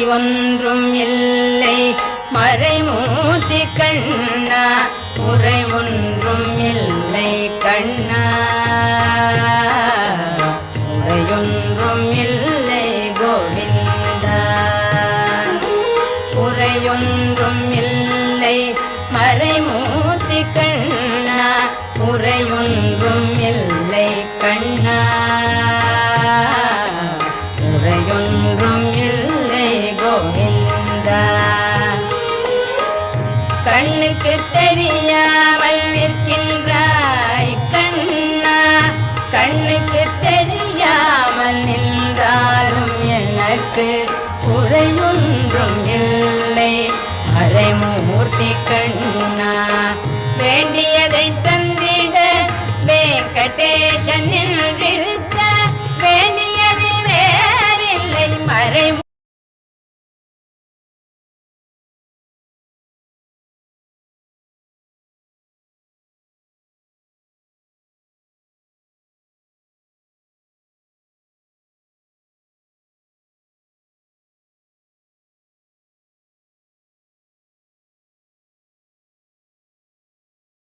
ஒன்றும் இல்லை மறைமூர்த்தி கண்ணா குறை ஒன்றும் இல்லை கண்ணா குறையொன்றும் இல்லை கோவிந்தா குறையொன்றும் இல்லை மறைமூர்த்தி கண்ணா குறையொன்றும் இல்லை கண்ணா குறையொன்றும் இல்லை கோவிந்தா கண்ணுக்கு தெரியாமல் நிற்கின்றாய் கண்ணா கண்ணுக்கு தெரியாமல் நின்றாலும் எனக்கு குறையொன்றும் இல்லை மறைமூர்த்தி கண்ணா வேண்டியதை தந்திட வெங்கடேசன்